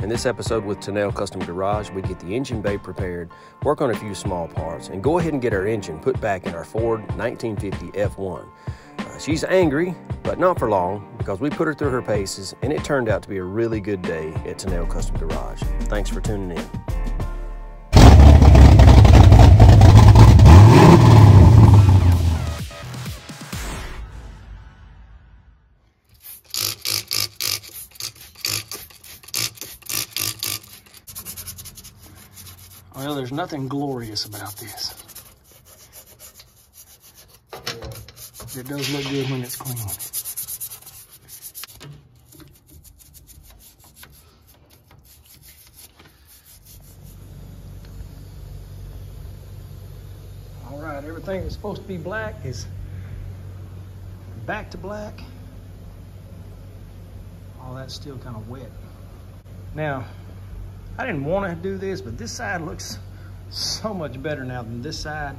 In this episode with Tennell Custom Garage, we get the engine bay prepared, work on a few small parts, and go ahead and get our engine put back in our Ford 1950 F1. She's angry, but not for long, because we put her through her paces, and it turned out to be a really good day at Tennell Custom Garage. Thanks for tuning in. Well, there's nothing glorious about this. It does look good when it's clean. All right, everything that's supposed to be black is back to black. All that's still kind of wet. Now, I didn't want to do this, but this side looks so much better now than this side.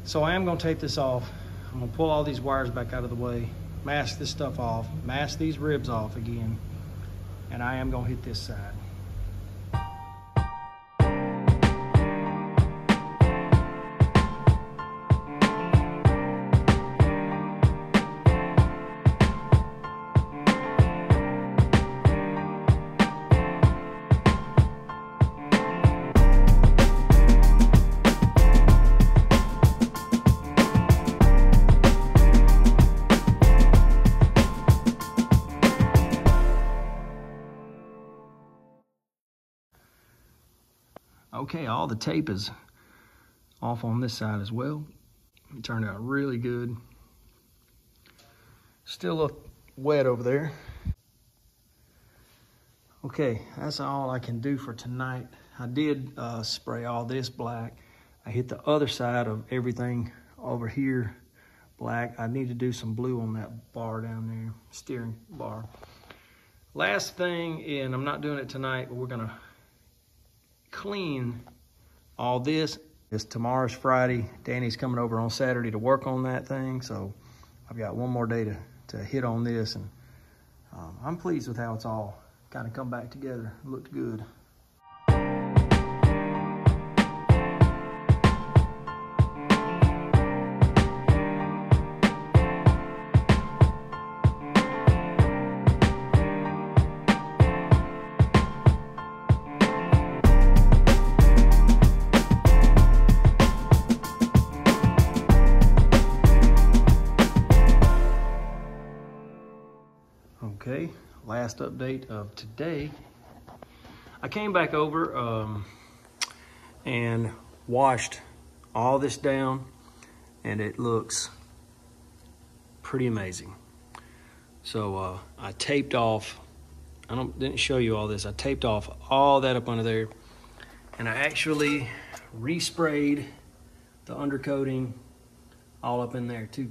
So I am going to take this off. I'm going to pull all these wires back out of the way, mask this stuff off, mask these ribs off again, and I am going to hit this side. Okay, all the tape is off on this side as well. It turned out really good. Still a little wet over there. Okay, that's all I can do for tonight. I did spray all this black. I hit the other side of everything over here black. I need to do some blue on that bar down there, steering bar. Last thing, and I'm not doing it tonight, but we're gonna clean all this. Tomorrow's Friday. Danny's coming over on Saturday to work on that thing, so I've got one more day to hit on this, and I'm pleased with how it's all kind of come back together. It looked good. Okay, last update of today. I came back over and washed all this down, and it looks pretty amazing. So I taped off, didn't show you all this, I taped off all that up under there, and I actually resprayed the undercoating all up in there too.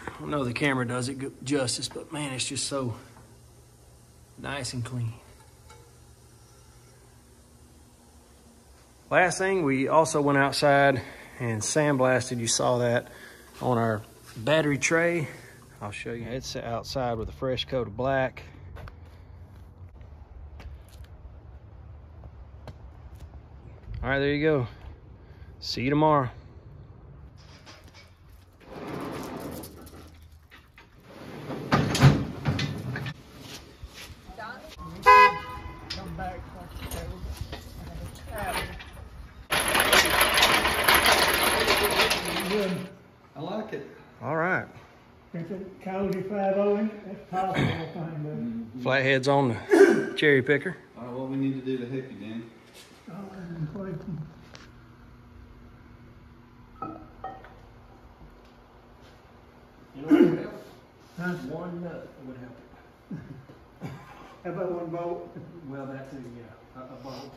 I know the camera does it good justice, but man, it's just so nice and clean. Last thing, we also went outside and sandblasted, you saw that, on our battery tray. I'll show you. It's outside with a fresh coat of black. All right, there you go. See you tomorrow. I like it. All right. If it cozy 5-0, that's possible to find out. Flathead's on the cherry picker. All right, what we need to do to help you, Danny? You know what would help? Huh? One nut would help. How about one bolt? Well, that too, yeah, a bolt.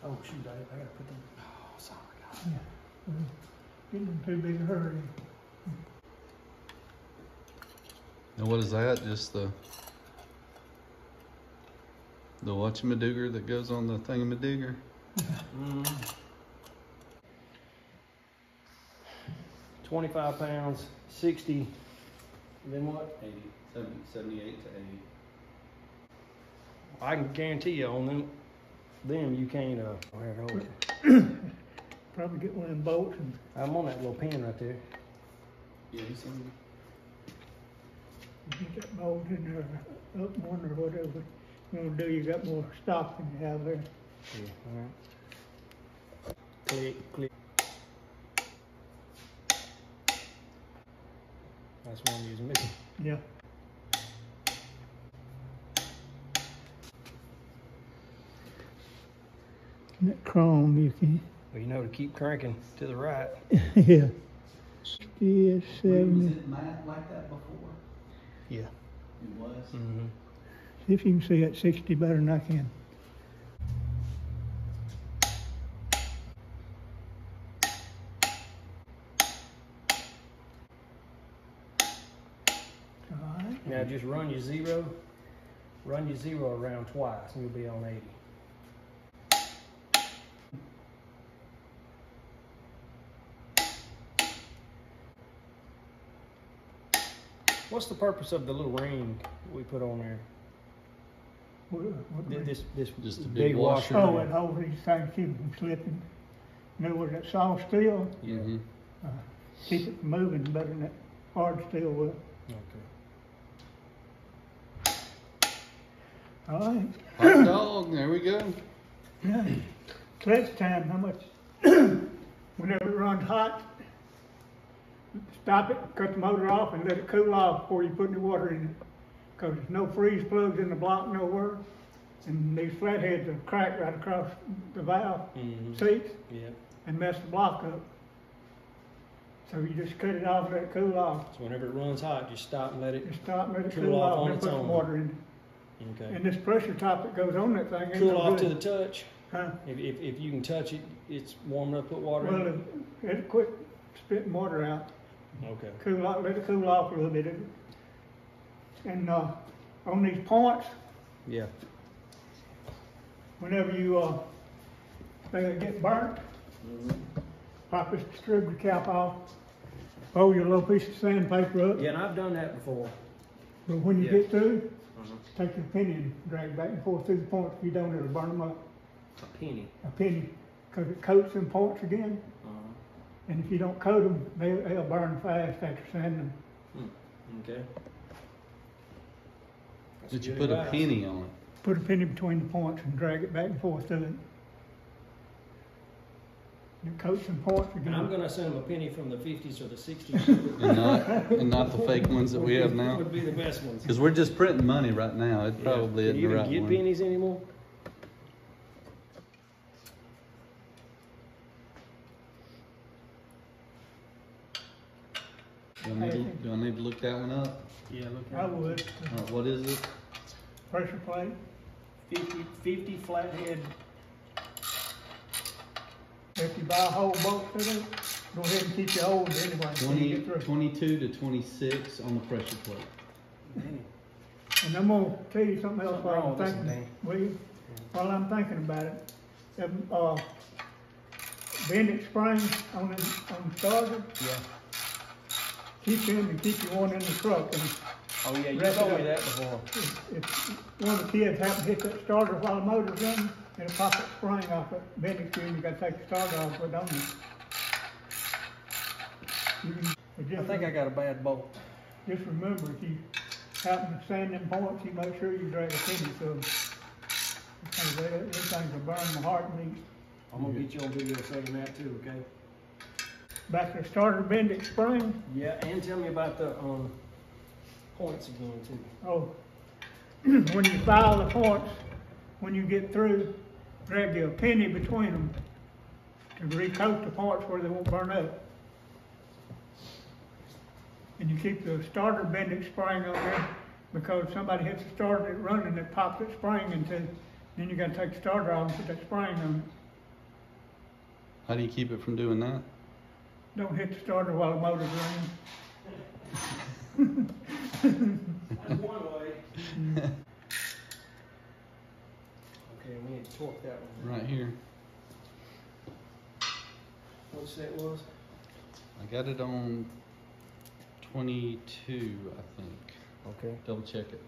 Oh shoot, I gotta put them. Oh, sorry. Yeah. Getting in too big a hurry. And what is that? Just the whatchamadooger that goes on the thingamadooger? 25 pounds, 60, then what? 80, 70, 78 to 80. I can guarantee you on them you can't, hold it. Probably get one of them bolts and I'm on that little pin right there. Yeah, he's on. get that bolt in there, up one or whatever you want to do. You got more stock than you have there. Yeah, all right. Click. That's what I'm using. Missing. Yeah. And that chrome you can, Well, you know to keep cranking to the right. yeah. 60, Was 70. it matte like that before? Yeah. It was? Mm-hmm. See if you can see that 60 better than I can. All right. Now just run your zero around twice and you'll be on 80. What's the purpose of the little ring we put on there? What This Just a big big washer. washer. Oh, it holds these things, keep them from slipping. In other words, that soft steel, Mm-hmm. keep it from moving better than that hard steel will. Okay. All right. Hot dog, there we go. Yeah. Clutch time, how much? Whenever it runs hot, stop it, cut the motor off, and let it cool off before you put any water in it. Because there's no freeze plugs in the block nowhere. And these flatheads will crack right across the valve seats Yeah. and mess the block up. So you just cut it off and let it cool off. So whenever it runs hot, just stop and let it Just stop and let it Cool cool off off on and its then put some own. water in it. okay. And this pressure top that goes on that thing ain't Cool no off to good. the touch. Huh? If you can touch it, it's warm enough to put water in. Well, it'll quit spitting water out. Okay. Cool off, let it cool off a little bit. And on these points, Yeah. whenever you they get burnt, pop this distributor cap off, fold your little piece of sandpaper up. Yeah, and I've done that before. But when you Yeah. get through, take your penny and drag back and forth through the points. If you don't, it'll burn them up. A penny. A penny, because it coats them points again. And if you don't coat them, they'll burn fast after sanding them. Okay. That's Did you good put a advice. penny on it? Put a penny between the points and drag it back and forth through it. And it coats them points again. And I'm going to assume a penny from the 50s or the 60s And not the fake ones that we have now? would be the best ones. Because we're just printing money right now. It probably Can isn't you the even right get one. pennies anymore? Do I need to look that one up? Yeah, look I would. What is it? Pressure plate. 50 flathead. If you buy a whole bolt to it, go ahead and keep your old anyway. When you get through. 22 to 26 on the pressure plate. And I'm gonna tell you something else Something while wrong I'm with this thinking. thing. Will you? While I'm thinking about it, bending springs on the starter, Yeah. keep them and keep your one in the truck. And Oh yeah, you Rest told of me it. that before. if one of the kids happen to hit that starter while the motor's running, it'll pop that spring off that bending screw and you gotta take the starter off, but don't you? I think I got a bad bolt. Just remember, if you happen to sand them points, you make sure you drag a penny to them. Because these things will burn my heart and leave. I'm gonna get you on video saying that too, okay? Back to the starter bending spring. Yeah, and tell me about the points again too. Oh, when you file the points, when you get through, drag you a penny between them to recoat the points where they won't burn up. And you keep the starter bending spring on there because somebody hits the starter it running, it pops that spring into, then you gotta take the starter off and put that spring on it. How do you keep it from doing that? Don't hit the starter while the motor's running. That's one way. Okay, we need to torque that one. Right here. What set was? I got it on 22, I think. Okay. Double check it.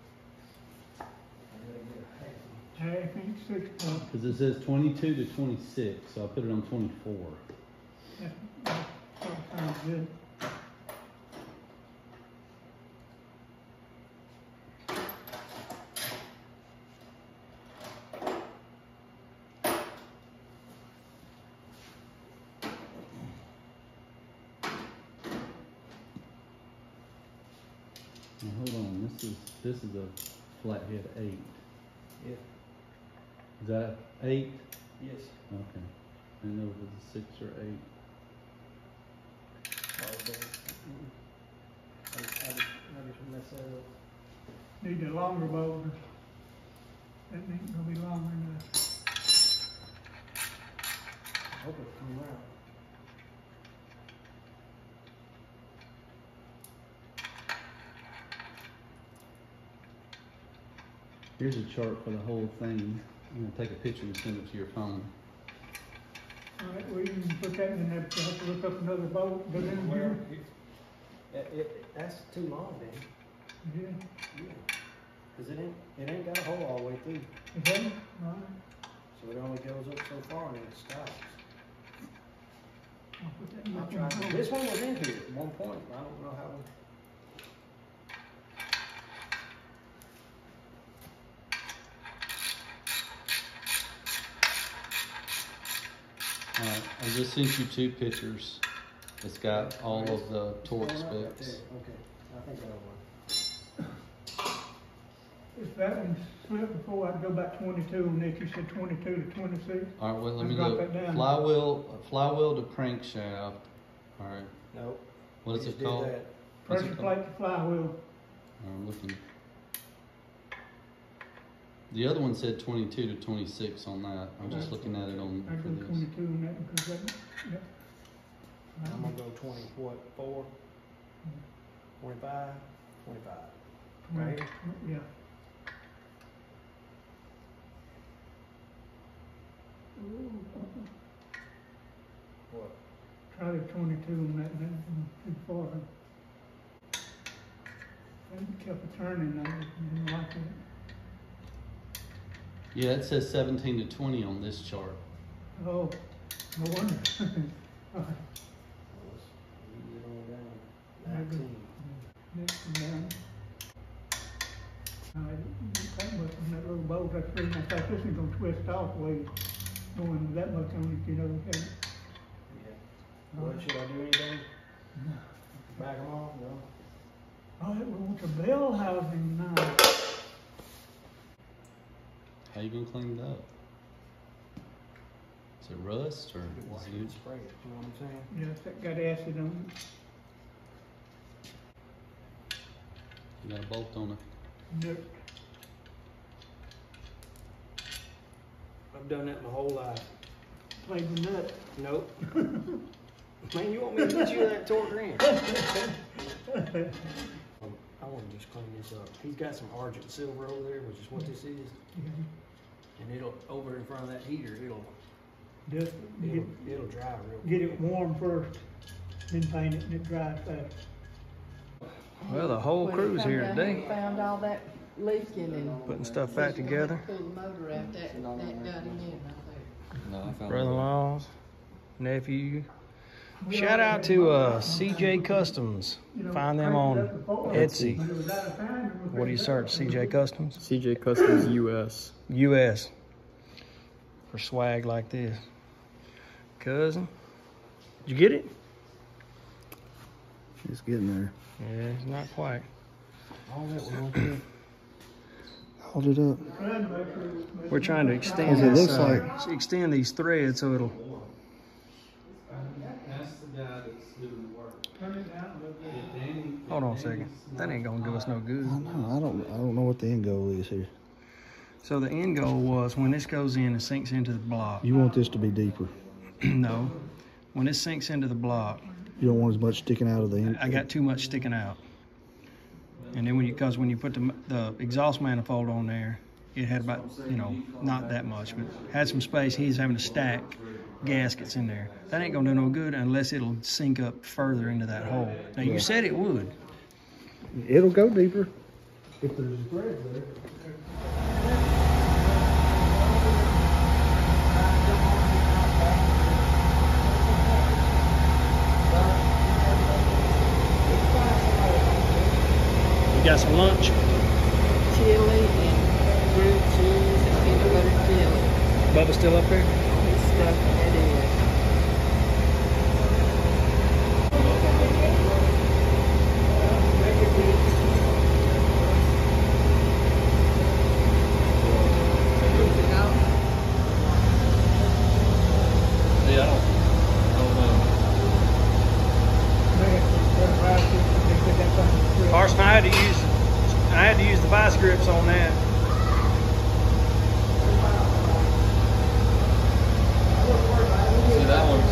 Half inch 6 plug. Because it says 22 to 26, so I put it on 24. That sounds good. Now, hold on, this is a Flathead 8. Yeah. Is that 8? Yes. Okay. I didn't know if it was a 6 or 8. I just messed that up. Need a longer bolt. That ain't gonna be longer enough. I hope it comes out. Here's a chart for the whole thing. I'm gonna take a picture and send it to your phone. All right, we can put that in there, we'll have to look up another bolt, but then Well, here. that's too long, then. Yeah, Yeah. Cause it ain't got a hole all the way through, is that it? All right, so it only goes up so far and then it stops. I'll put that in I my tried. phone. This one was in here at one point. I don't know how. Alright, I just sent you 2 pictures. It's got all of the torque It's going up right specs. there. Okay, I think that'll work. If that one slipped before, I'd go back 22 on it. You said 22 to 26. Alright, well, let I'll me drop look. that down. Flywheel to crankshaft. Alright, Nope. what is We it just did called? that. What's it Pressure called? plate to flywheel. I'm looking. The other one said 22 to 26 on that. I'm just looking at it on I for go this. 22 on that because that, yep. I'm gonna go 20, what, 4? 25? 25. Right here? Yeah. Ooh, What? try the 22 on that, that's too far. And kept it turning, I didn't like it. Yeah, it says 17 to 20 on this chart. Oh, no wonder. All right, Ease it on down. I agree. 19. next one down. That much on that little bolt, that's the reason I thought this is gonna twist off way going that much on it, you know, okay? Yeah. What, should I do anything? Back them off? No. All right, we want the bell housing now. How you gonna clean it up? Is it rust or Wash is it it and spray it, you know what I'm saying? Yes, that got acid on it. you got a bolt on it? Nope. I've done that my whole life. Played the nut. Nope. Man, you want me to get you that torque wrench? I want to just clean this up. He's got some Argent silver over there, which is what this is. And it'll, over in front of that heater, Just it'll dry real quick. get it warm first, then paint it and it dries fast. Well, the whole When crew's it come here down today. and found all that leaking and. Putting stuff back together. Pull the motor out, that got him in, I think. No, I found Brother-in-laws, nephew. Shout out to CJ Customs. Find them on Etsy. What do you search? CJ Customs? CJ Customs US. US. For swag like this. Cousin, did you get it? It's getting there. Yeah, it's not quite. Hold it up. We're trying to extend It this, looks like- extend these threads so it'll. That's the guy that's doing the work. Hold on a second. That ain't gonna do us no good. No, I don't know what the end goal is here. So the end goal was when this goes in and sinks into the block. You want this to be deeper. No, when this sinks into the block, You don't want as much sticking out of the end. I got too much sticking out. And then when you put the exhaust manifold on there, it had about, not that much, but had some space. He's having to stack gaskets in there. That ain't gonna do no good unless it'll sink up further into that hole. Now you said it would. It'll go deeper. If there's threads there. You got some lunch? Chili and grilled cheese and peanut butter jelly. Bubba's still up there? He's stuck it in. Carson, I had to use the vice grips on that. See that one?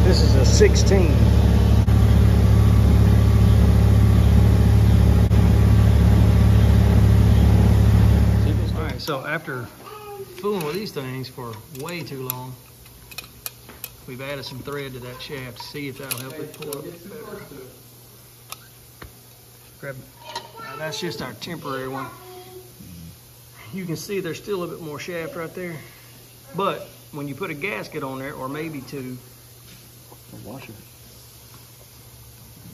This is a 16. All right, so after fooling with these things for way too long, we've added some thread to that shaft to see if that'll help it pull up better. Grab, that's just our temporary one. You can see there's still a bit more shaft right there, but when you put a gasket on there, or maybe two, Washer.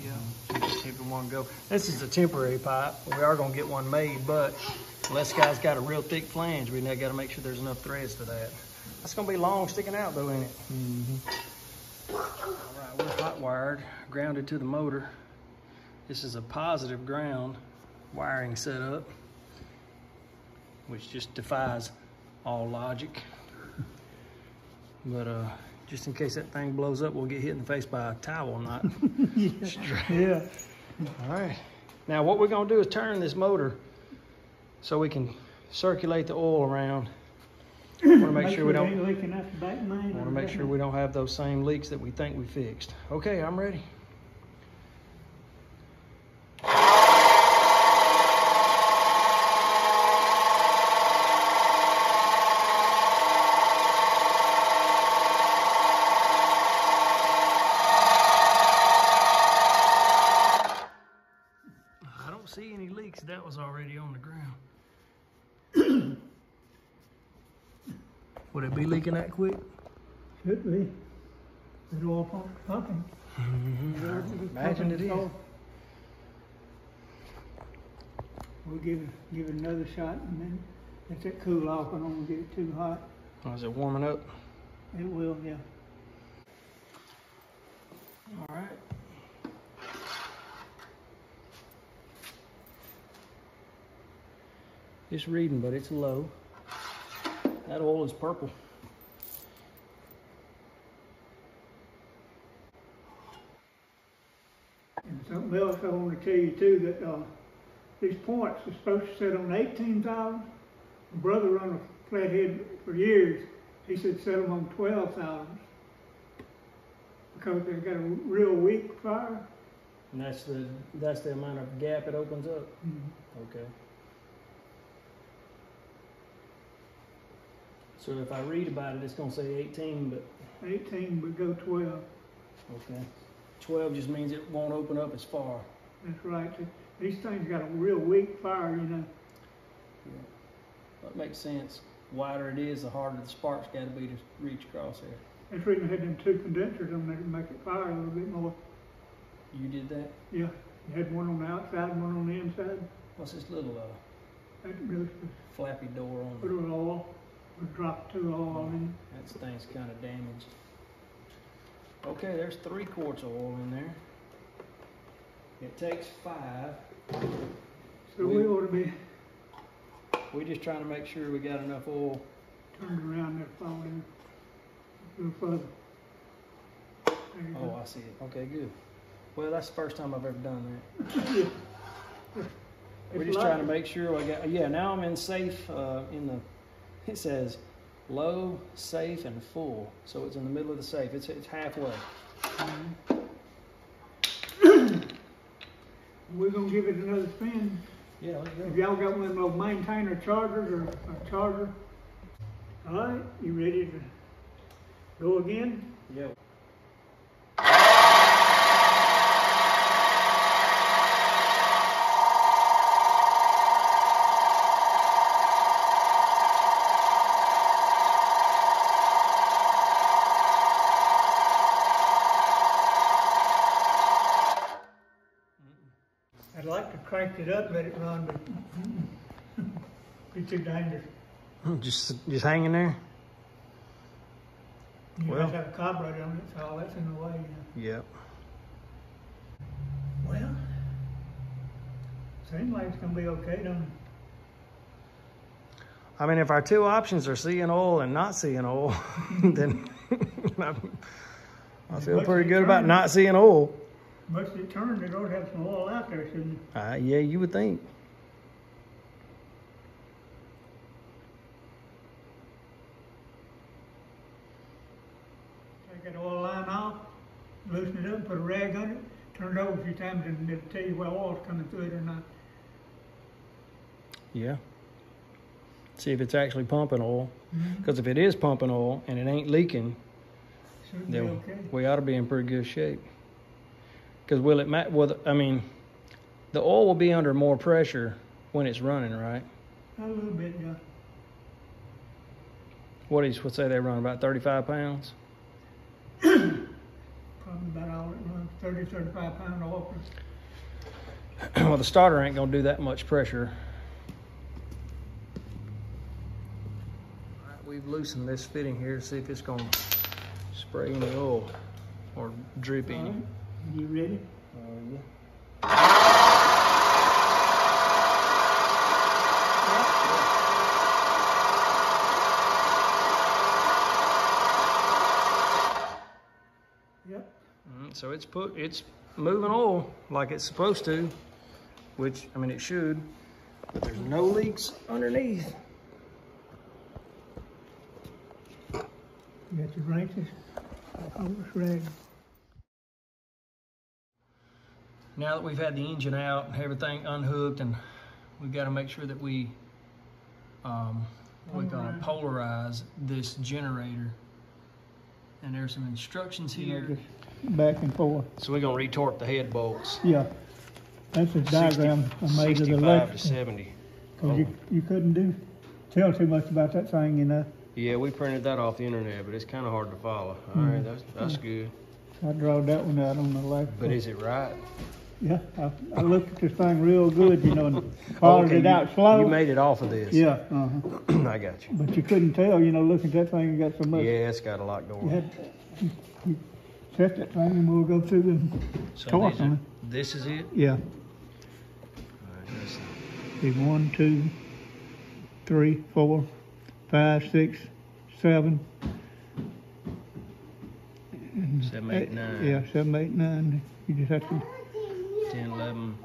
yeah, just keep it one go. This is a temporary pipe. We are gonna get one made, but unless this guy's got a real thick flange, we now gotta make sure there's enough threads for that. That's gonna be long sticking out though, ain't it? All right, we're hot wired, grounded to the motor. This is a positive ground wiring setup, which just defies all logic. But just in case that thing blows up, we'll get hit in the face by a towel knot. Yeah. All right. Now what we're gonna do is turn this motor so we can circulate the oil around. Want to make sure we don't. Ain't leaking out the back main. Want to make sure we don't have those same leaks that we think we fixed. Okay, I'm ready. I don't see any leaks. That was already on the ground. Would it be leaking that quick? Should be. It's all pumping. Imagine it is. We'll give it another shot and then let that cool off. I don't want to get it too hot. Oh, is it warming up? It will, yeah. All right. It's reading, but it's low. That oil is purple. And something else I want to tell you too, that these points are supposed to set on 18,000. My brother run a Flathead for years. He said set them on 12,000 because they've got a real weak fire. And that's the amount of gap it opens up? Mm-hmm. Okay. So if I read about it, it's gonna say 18, but 18 would go 12. okay. 12 just means it won't open up as far. That's right. These things got a real weak fire, you know. Yeah. That makes sense. The wider it is, the harder the spark's got to be to reach across there. That's the reason I had them two condensers on there to make it fire a little bit more. You did that? Yeah, you had one on the outside and one on the inside. What's this little That goes to flappy door on put a little oil, or drop 2 oil in. That thing's kind of damaged. Okay, there's 3 quarts of oil in there. It takes 5. So we ought to be We're just trying to make sure we got enough oil. turned around there, fall in a little further. There you Oh, go. I see it. Okay, good. Well, that's the first time I've ever done that. Yeah. We're It's just trying to light. make sure I got, yeah, now I'm in safe, it says low, safe, and full. So it's in the middle of the safe. It's halfway. We're gonna give it another spin. Yeah, let's go. If y'all got one of those maintainer chargers or a charger. All right, you ready to go again? Yeah. I'd like to crank it up, let it run, but it's too dangerous. Just hanging there? You Well. have to have a carburetor on it, so all that's in the way. Yep. Well, seems like it's gonna be okay, don't it? I mean, if our two options are seeing oil and not seeing oil, then I feel pretty good about not seeing oil. Much as it turned, it ought to have some oil out there, shouldn't it? Yeah, you would think. Take that oil line off, loosen it up, put a rag on it, turn it over a few times, and it'll tell you where oil's coming through it or not. Yeah. See if it's actually pumping oil. Because if it is pumping oil and it ain't leaking, Should be then okay. we ought to be in pretty good shape. Because will it matter? Well, I mean, the oil will be under more pressure when it's running, right? A little bit, yeah. What'd say they run, about 35 pounds? Probably about all it runs, 30, 35 pound oil. Well, the starter ain't gonna do that much pressure. All right, we've loosened this fitting here to see if it's gonna spray any oil or drip any. Right. You ready? Yeah. Yep. So it's moving oil like it's supposed to, which, I mean, it should, but there's no leaks underneath. You got your wrenches? Oh, it's ready. Now that we've had the engine out, everything unhooked, and we've got to make sure that we we're gonna polarize this generator. And there's some instructions here. Back and forth. So we're gonna retorque the head bolts. Yeah. That's a diagram I made of the 65 electrical. to 70. Cause you couldn't tell too much about that thing, you know. Yeah, we printed that off the internet, but it's kind of hard to follow. All right, that's good. I drawed that one out on the electrical. But is it right? Yeah, I looked at this thing real good, you know, and followed it out slow. You made it off of this. Yeah, I got you. But you couldn't tell, you know, looking at that thing, you got so much. Yeah, it's got a lot going. You had you set that thing and we'll go through the So torque on it. this is it? Yeah. All right, let's see. Be 1, 2, 3, 4, 5, 6, 7. 7, 8, 9. Yeah, 7, 8, 9. You just have to 10, 11,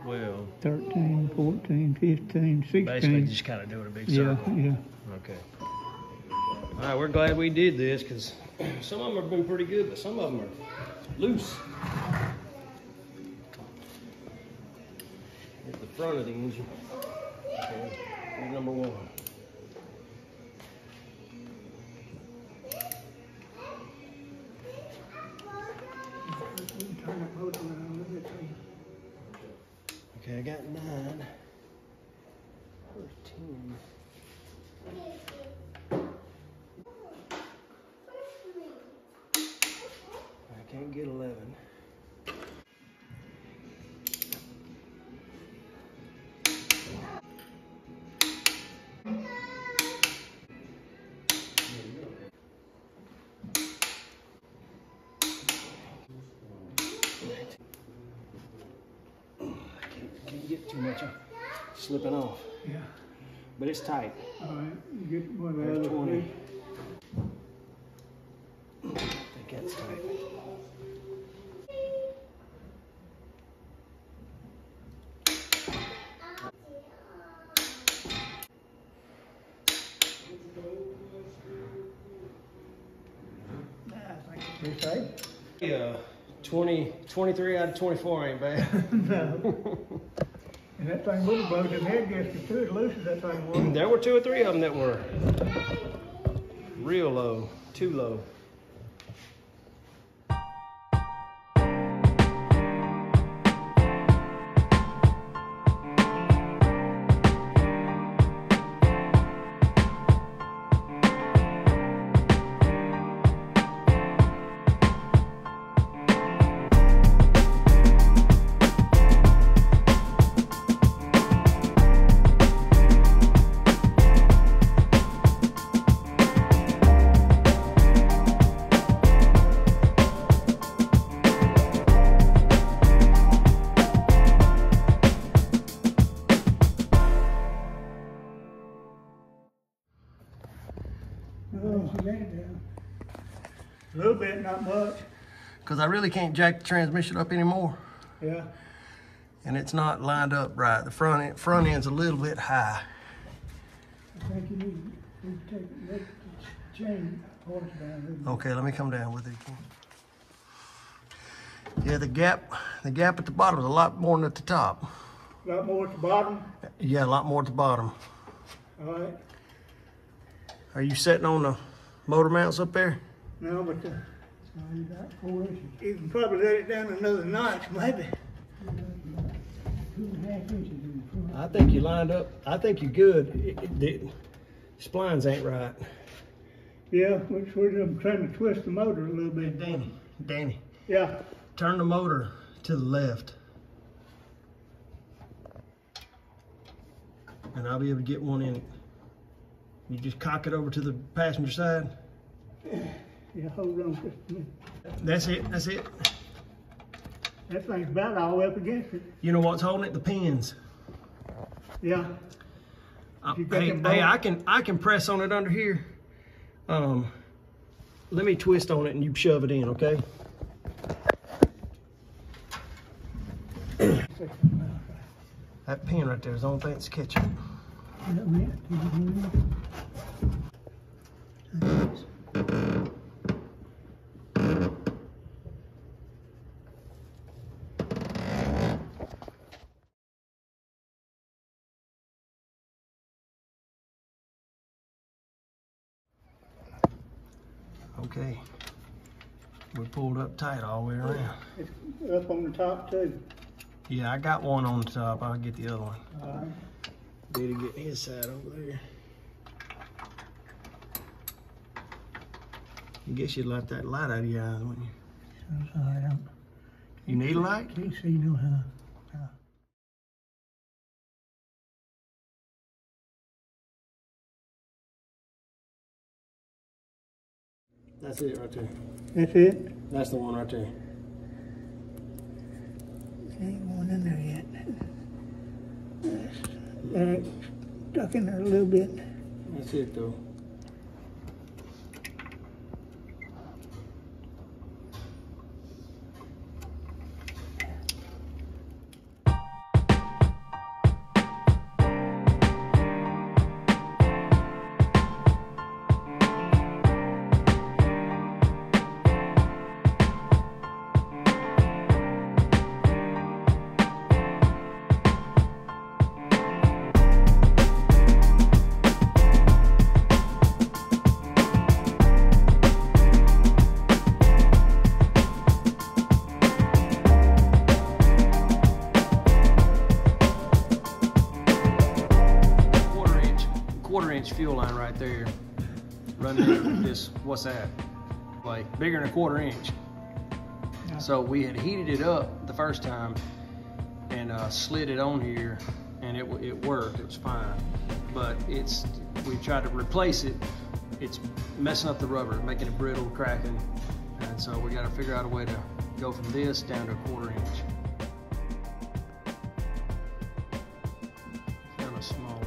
12. 13, 14, 15, 16. Basically, just kind of doing a big Yeah, circle. yeah. Okay. All right, we're glad we did this because some of them have been pretty good, but some of them are loose. At the front of the engine. Okay, here's number 1. Turn that motor around a little bit. Okay, I got 9. Where's 10? I can't get 11. Can't get too much. I'm slipping off. Yeah. But it's tight. All right, you get one of the There's other 20. three. I think that's tight. You say? 23 out of 24 ain't bad. No. And that thing would have blowed them head gaskets too, as loose as that thing was. There were 2 or 3 of them that were real low, too low. A little bit, not much. Because I really can't jack the transmission up anymore. Yeah. And it's not lined up right. The front end's a little bit high. I think you need to take the chain parts down. Okay, let me come down with it again. Yeah, the gap at the bottom is a lot more than at the top. A lot more at the bottom? Yeah, a lot more at the bottom. All right. Are you sitting on the motor mounts up there? No, but you got 4 inches. You can probably let it down another notch, maybe. 2.5 inches in the front. I think you lined up. I think you're good. The splines ain't right. Yeah, I'm trying to twist the motor a little bit. Danny. Yeah. Turn the motor to the left. And I'll be able to get one in it. You just cock it over to the passenger side. Yeah, hold on just a minute. That's it. That thing's about all up against it. You know what's holding it? The pins. Yeah. Hey, I can press on it under here. Let me twist on it and you shove it in, okay? That pin right there is the only thing that's catching. Okay, we pulled up tight all the way around. It's up on the top too. Yeah, I got one on the top. I'll get the other one. All right. Did get his side over there. I guess you'd let that light out of your eyes, wouldn't you? That's all right. You need a light? Can't see no how. That's it right there. That's it? That's the one right there. Ain't one in there yet. It's stuck in there a little bit. That's it though. Quarter-inch fuel line right there, running this, what's that? Like bigger than a 1/4 inch. Yeah. So we had heated it up the first time and slid it on here, and it worked. It was fine, but we tried to replace it. It's messing up the rubber, making it brittle, cracking, and so we got to figure out a way to go from this down to a 1/4 inch. Kind of small.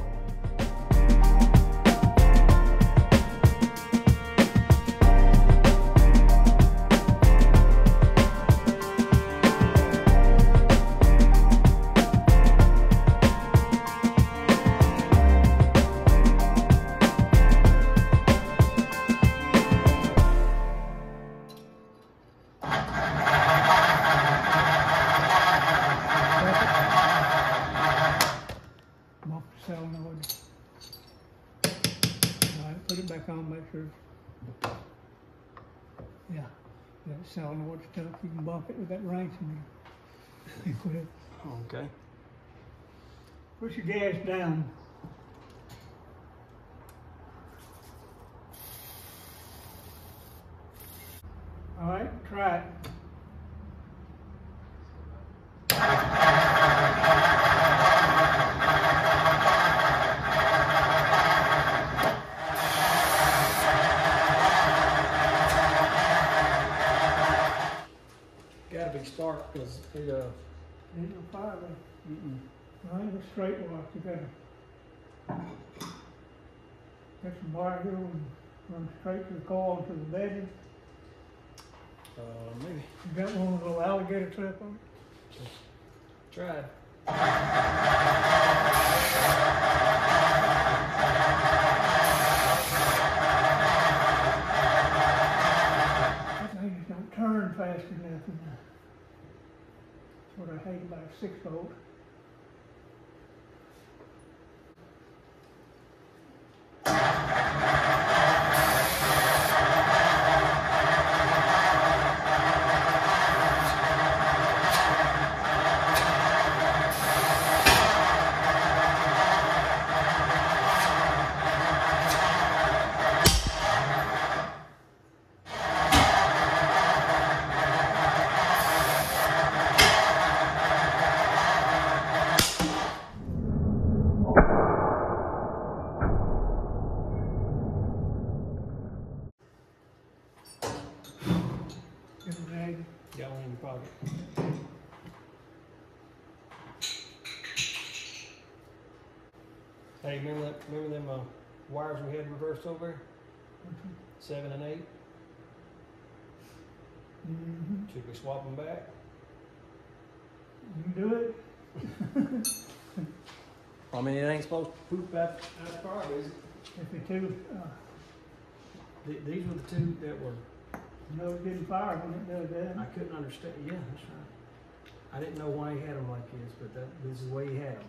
solenoid. All right, put it back on, make sure. Yeah, that solenoid stuff, you can bump it with that wrench and quit. Okay. Push your gas down. All right, try it. Gotta be start because it Ain't no fire there. Well, ain't a straight wash. You gotta get some wire here and run straight to the coil to the bedding. maybe You got one with a little alligator clip on it? tried. That thing just don't turn fast enough. That's what I hate about a 6-volt. Got one in your pocket. Hey, remember them wires we had reversed over? 7 and 8? Mm-hmm. Should we swap them back? You can do it. I mean, it ain't supposed to poop out the car, is it? If the two, These were the two that were, it didn't fire when it does that. I couldn't understand. Yeah, that's right. I didn't know why he had them like this, but this is the way he had them.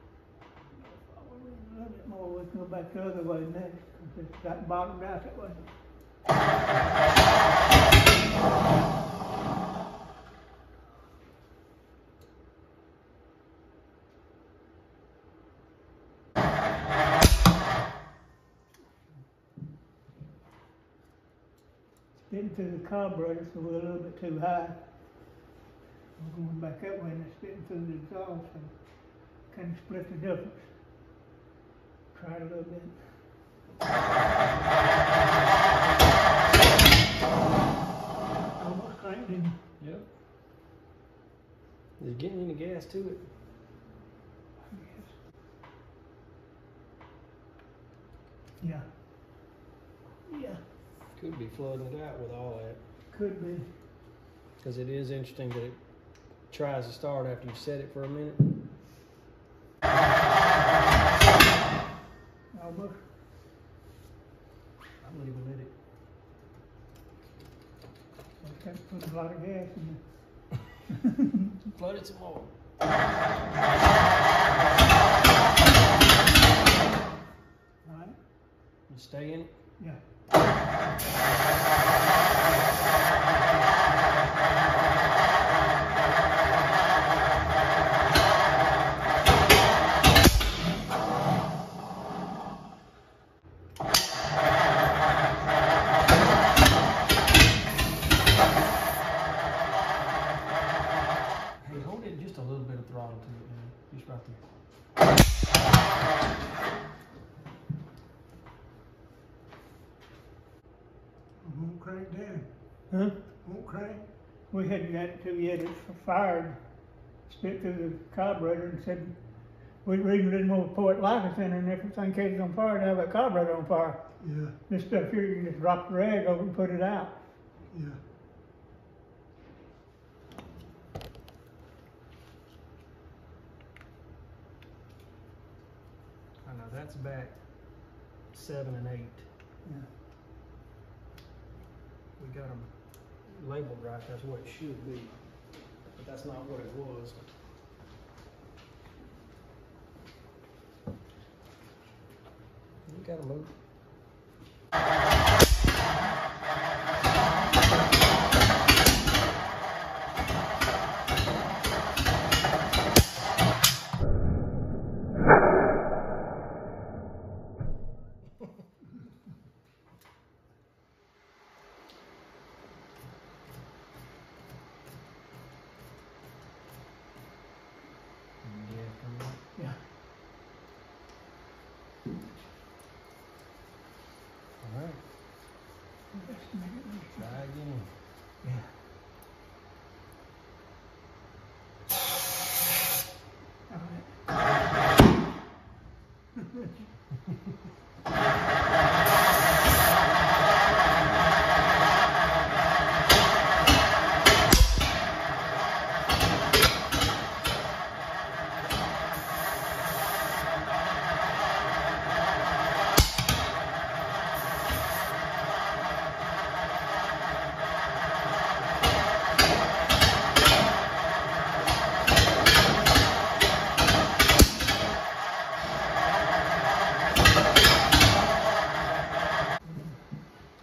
A little bit more, we can go back the other way next. It's got bottomed out that way. Getting through the carburetor, so we're a little bit too high. We're going back that way and it's getting through the exhaust, so kind of split the difference. Try it a little bit. Almost cranked, didn't you? Yep. Is it getting any gas to it? Yeah. Yeah, Could be flooding it out with all that. could be. Because it is interesting that it tries to start after you set it for a minute. Almost. I'm leaving it. I can't put a lot of gas in Flood it some more. there. All right? You stay in it. Yeah. Hey, hold it just a little bit of throttle to it, man. Just right there. Won't crank down. Huh? Won't crank. We hadn't got it to yet. It's fired. Spit through the carburetor and said, we even didn't want to pour it lighter thinner and everything catches on fire to have that carburetor on fire. Yeah, This stuff here, you can just drop the rag over and put it out. yeah. Now that's back 7 and 8. Yeah. We got them labeled right. That's what it should be, but that's not what it was. You gotta move. Yeah. All right. Try again. Yeah.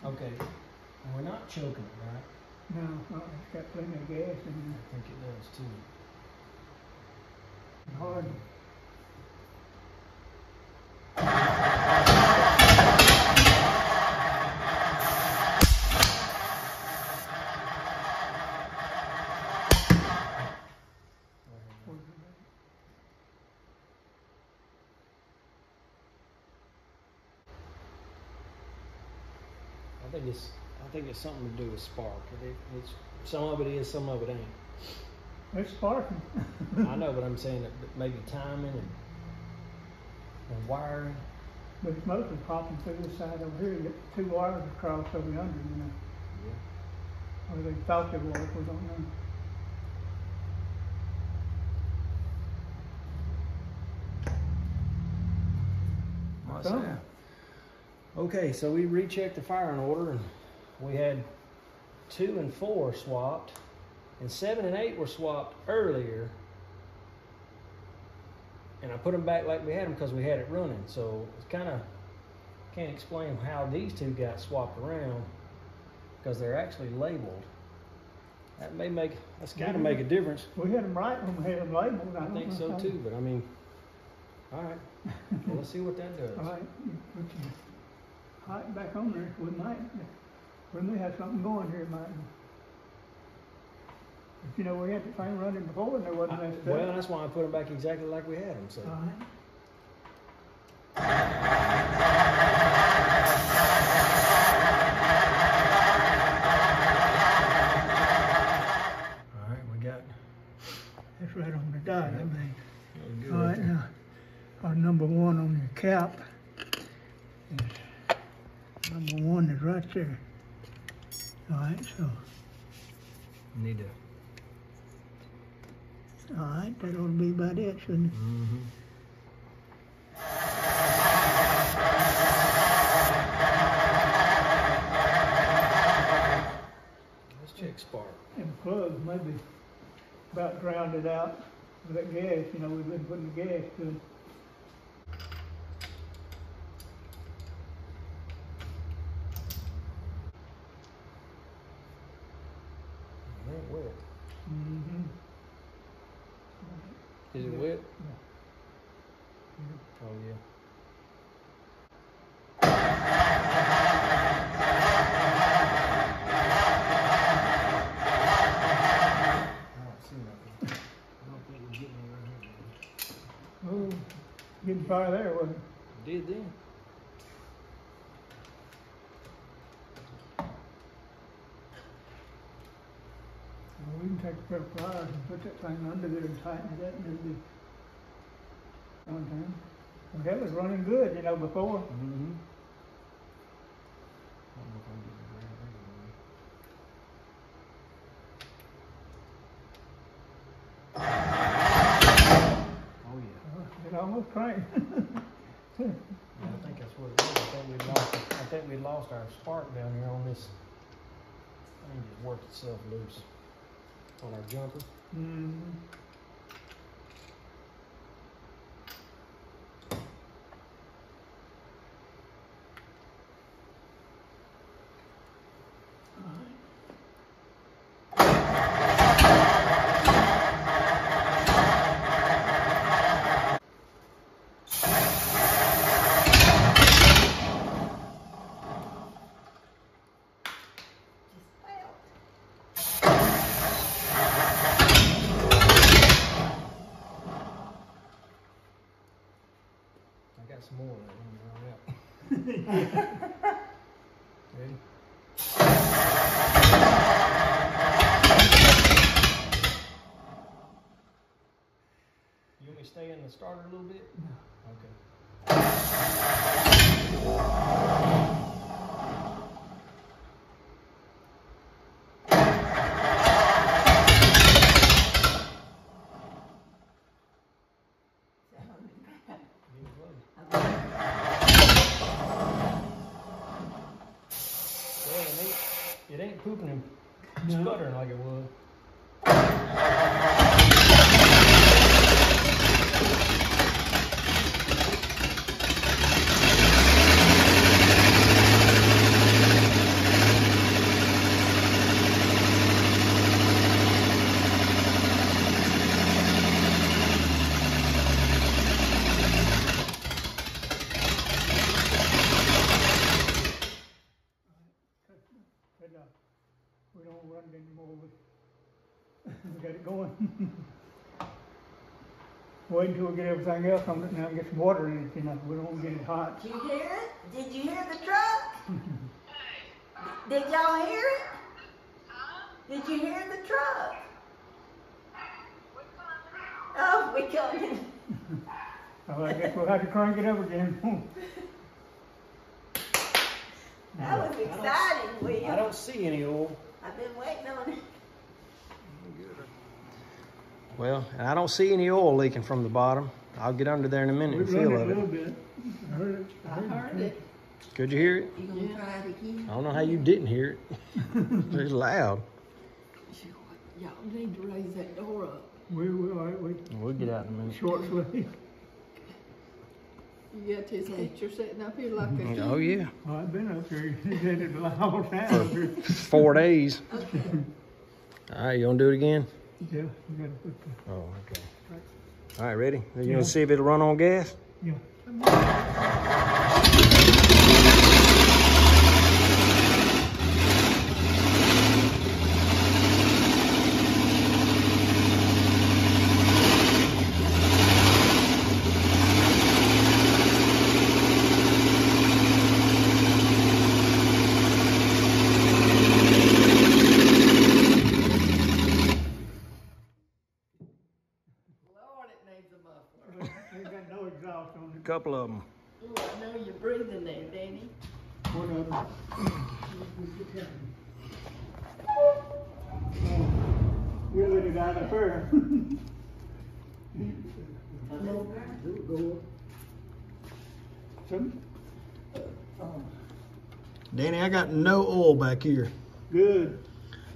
Okay, we're not choking it, right? No, it's got plenty of gas in I think it does too. there. Hard. I think it's something to do with spark. It's some of it is, some of it ain't. It's sparking. I know, but I'm saying that maybe timing and wiring. But it's mostly popping through this side over here. You get 2 wires across over yonder, you know. Yeah. Or they thought they were, we don't know. What's that? Okay, so we rechecked the firing order, and we had 2 and 4 swapped, and 7 and 8 were swapped earlier. And I put them back like we had them because we had it running. So it's kind of, can't explain how these 2 got swapped around because they're actually labeled. That may make, that's got to make a difference. We had them right when we had them labeled. I think so too, but I mean, all right. Well, let's see what that does. All right, put your height back on there. We may have something going here, Mike. But you know, we had the thing running before and there wasn't that stuff. Well, that's why I put them back exactly like we had them. So. All right. All right, we got. That's right on the dot, I mean. Good All right, now, our number 1 on your cap is number 1 is right there. All right, so, Need to. all right, that ought to be about it, shouldn't it? Mm-hmm. Let's check spark. And plugs maybe about drowned it out with that gas, you know, we've been putting the gas to it. It ain't wet. Mm-hmm. Is it wet? Yeah. Oh yeah. I don't see nothing. I don't think we're getting any right here. Oh, getting fire there, wasn't it? Did then. Well, we can take a pair of pliers and put that thing under there and tighten it up and it'll be on time. Well, that was running good, you know, before. Mm-hmm. I don't know if I'm getting the right anyway. Oh yeah. It almost cranked. I think that's what it is. I think we lost our spark down here on this. I think it worked itself loose on our jumper. Mm-hmm. I got some more of that one around out. Ready? You want me to stay in the starter a little bit? No. Okay. It ain't pooping and sputtering like it was. We don't run it anymore. We got it going. Wait until we get everything else on it now and get some water in it, you know. We don't want to get it hot. Did you hear it? Did you hear the truck? Did y'all hear it? Did you hear the truck? Oh, we coming. Oh, I guess we'll have to crank it up again. That was exciting, I William. don't see any oil. I've been waiting on it. Well, and I don't see any oil leaking from the bottom. I'll get under there in a minute and We feel run it of a it. little bit. I heard it. I heard it. Could you hear it? You gonna try it again? I don't know how you didn't hear it. It's loud. Y'all need to raise that door up. We'll get out in a minute. Short sleeve. You got this picture sitting up here like a Oh yeah. Oh, I've been up here. He did it all the time up here. 4 days. All right, you want to do it again? Yeah, you gotta put the, Oh, okay. All right, ready? You gonna see if it'll run on gas? yeah. Lord, it needs a muffler. Ain't got no exhaust on A it. couple of them. Ooh, I know you're breathing there, Danny. One of them. We let it out of her. Some, Danny, I got no oil back here. good.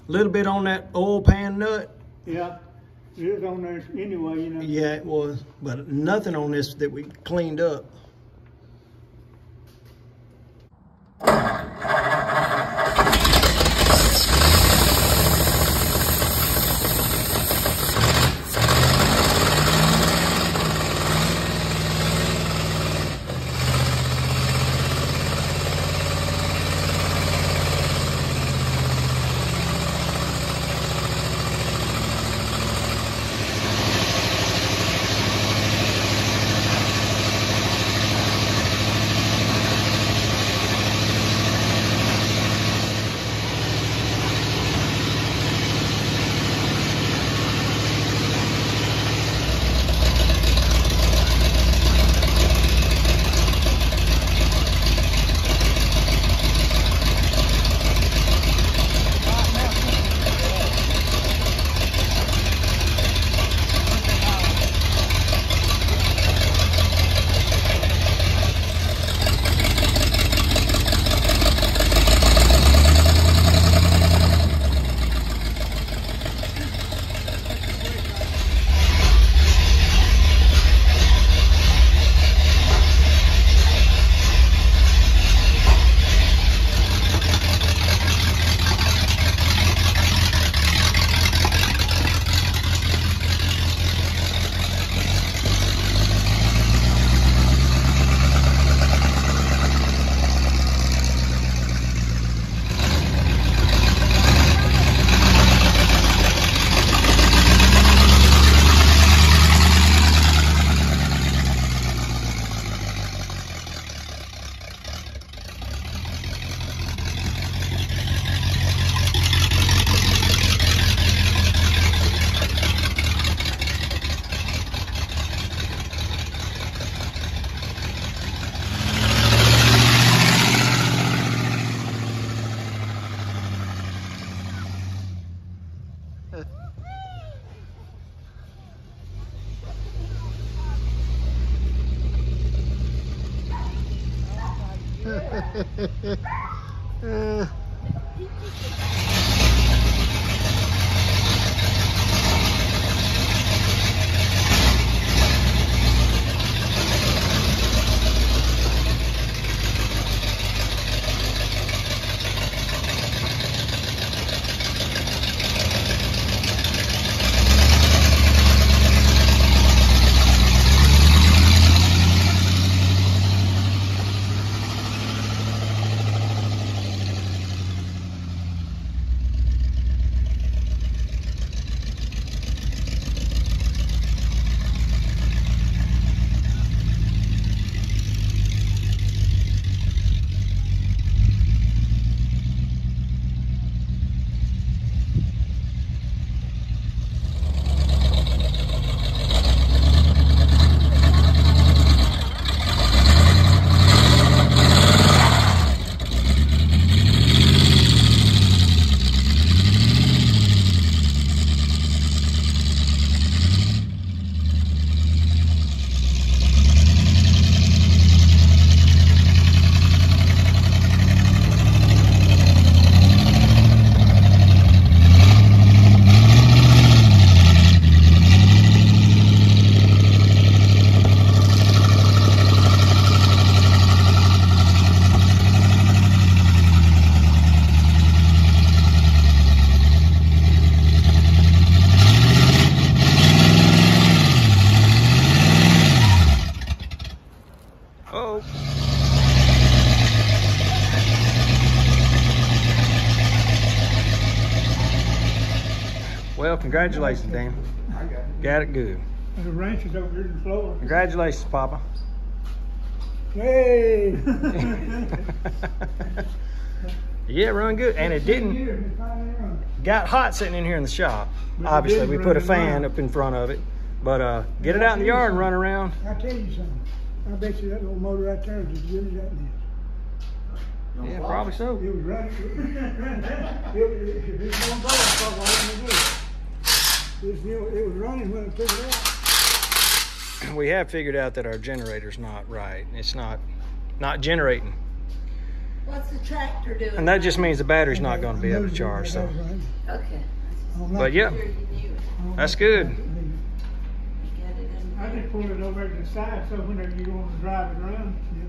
A little bit on that oil pan nut. Yeah, it is on there anyway, you know. Yeah, it was, but nothing on this that we cleaned up. Oh. Well, congratulations, Dan. I got it. Got it good. The wrench is over here in the floor. Congratulations, Papa. Hey! Yeah, run good. And it didn't. Got hot sitting in here in the shop. But it Obviously, did we run put a in fan line. up in front of it. But get it out in the yard and run around. I tell you something. I bet you that little motor right there is as good as that is. Yeah, probably so. It was running. If it's going to go, it's probably what I'm going to do. It was running when I took it out. We have figured out that our generator's not right. It's not generating. What's the tractor doing? And that just means the battery's not going to be able to charge. So, Okay. but yeah, Sure you knew it. that's good. You got it in I just pulled it over to the side so whenever you want to drive it around, you